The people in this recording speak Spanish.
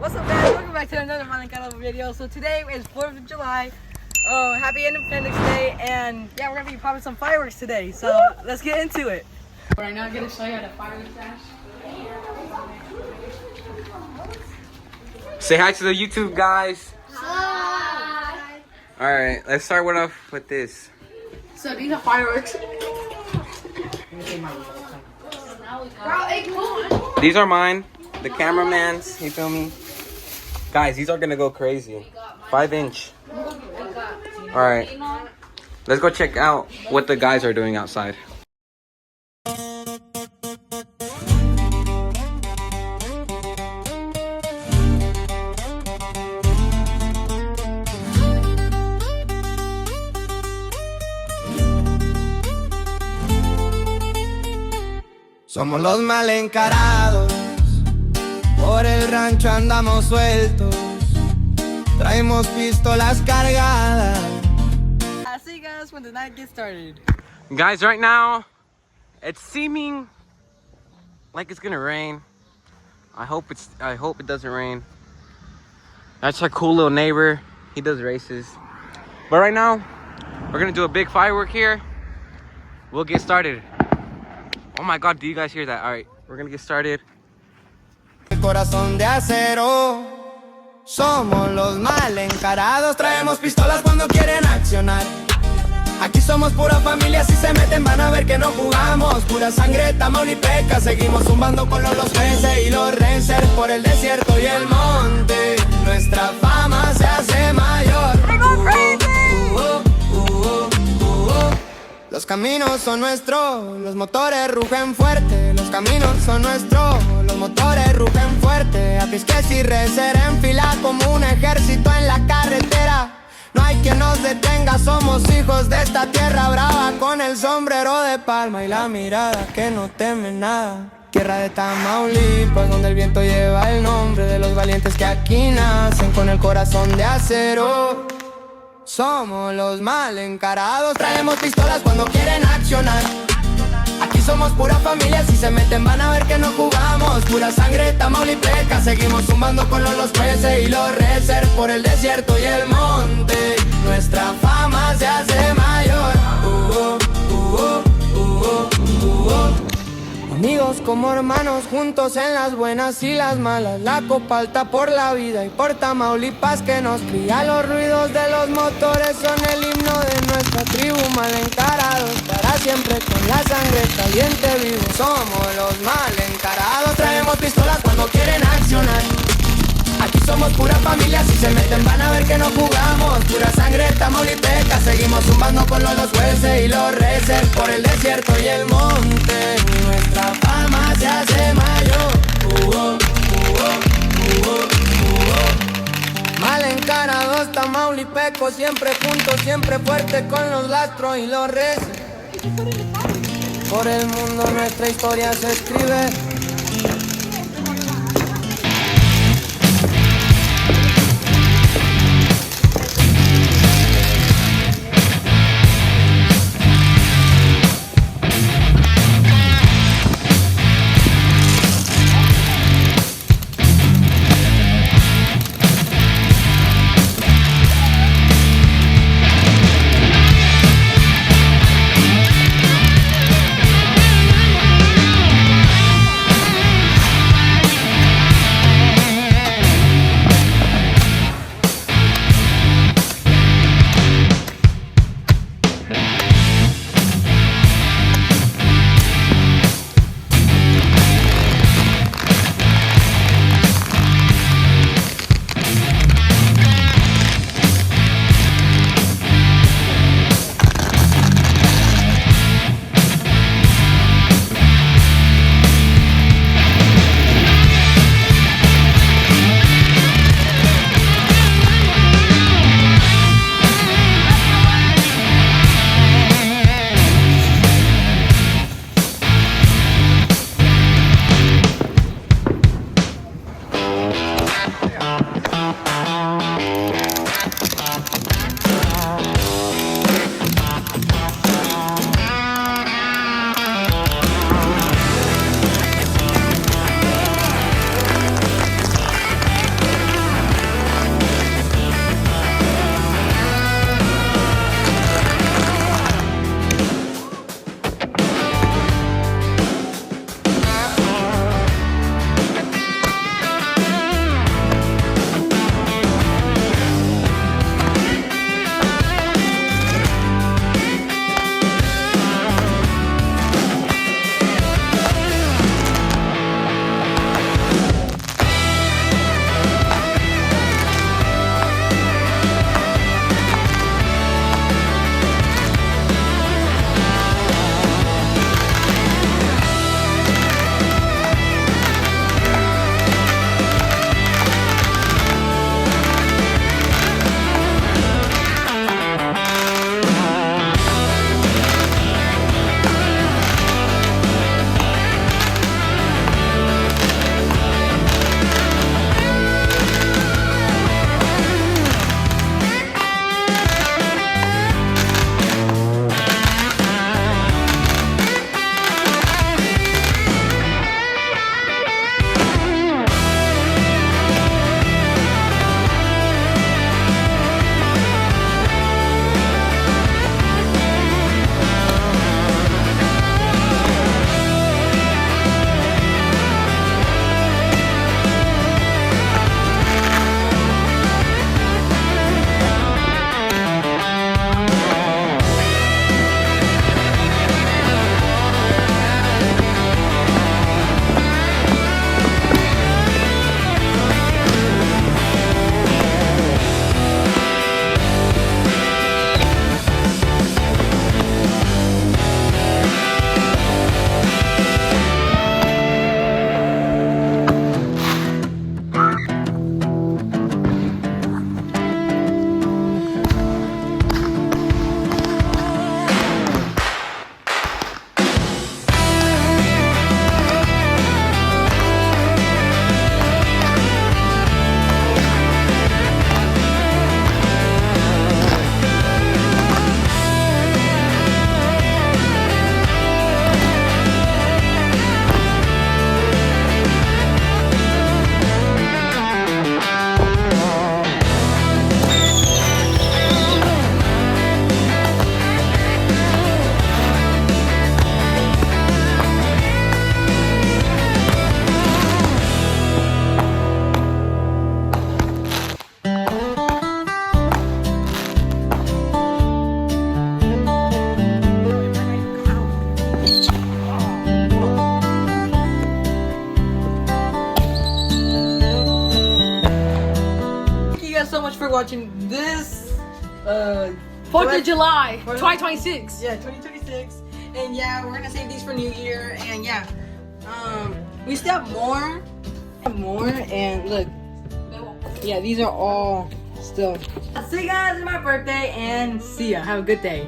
What's up, guys? Welcome back to another Malencado video. So today is 4th of July. Happy Independence Day, and yeah, we're gonna be popping some fireworks today. So let's get into it. Right now, I'm gonna show you how to fireworks dash. Say hi to the YouTube guys. Hi. All right, let's start off with this. So these are fireworks. These are mine. The cameraman's. You feel me? Guys, these are gonna go crazy. 5-inch. All right, let's go check out what the guys are doing outside. Somos los mal encarados, por el rancho andamos sueltos, traemos pistolas cargadas. I'll see you guys when the night gets started. Guys, right now, it's seeming like it's gonna rain. I hope it doesn't rain. That's our cool little neighbor. He does races. But right now, we're gonna do a big firework here. We'll get started. Oh my God, do you guys hear that? All right, we're gonna get started. El corazón de acero, somos los mal encarados, traemos pistolas cuando quieren accionar. Aquí somos pura familia, si se meten van a ver que no jugamos. Pura sangre tamaulipeca, seguimos zumbando con los PS y los Racers por el desierto y el monte. Nuestra fama se hace mayor. Los caminos son nuestros, los motores rugen fuerte. Los caminos son nuestros, los motores rugen fuerte. A Pisques y Racer en fila como un ejército en la carretera. No hay quien nos detenga, somos hijos de esta tierra brava, con el sombrero de palma y la mirada que no teme nada. Tierra de Tamaulipas, donde el viento lleva el nombre de los valientes que aquí nacen con el corazón de acero. Somos los mal encarados, traemos pistolas cuando quieren accionar. Aquí somos pura familia, si se meten van a ver que no jugamos. Pura sangre tamaulipeca, seguimos zumbando con los PS y los Racers por el desierto y el monte. Nuestra fama se hace mayor. Amigos como hermanos, juntos en las buenas y las malas. La copa alta por la vida y por Tamaulipas que nos cría. Los ruidos de los motores son el himno de nuestra tribu. Mal encarados, para siempre con la sangre caliente vivo. Somos los mal encarados, traemos pistolas cuando quieren accionar. Aquí somos pura familia, si se meten van a ver que no jugamos. Pura sangre tamaulipeca, seguimos zumbando con los jueces y los Racers por el desierto y el monte. Nuestra fama se hace mayor. Mal encarados tamaulipecos, siempre juntos, siempre fuerte con los lastros y los Racers. Por el mundo nuestra historia se escribe. for watching this 4th of July, Fourth- 2026. Yeah, 2026. And yeah, we're gonna save these for New Year. And yeah, we still have more. And look, yeah, these are all still. See you guys, it's my birthday, and see ya. Have a good day.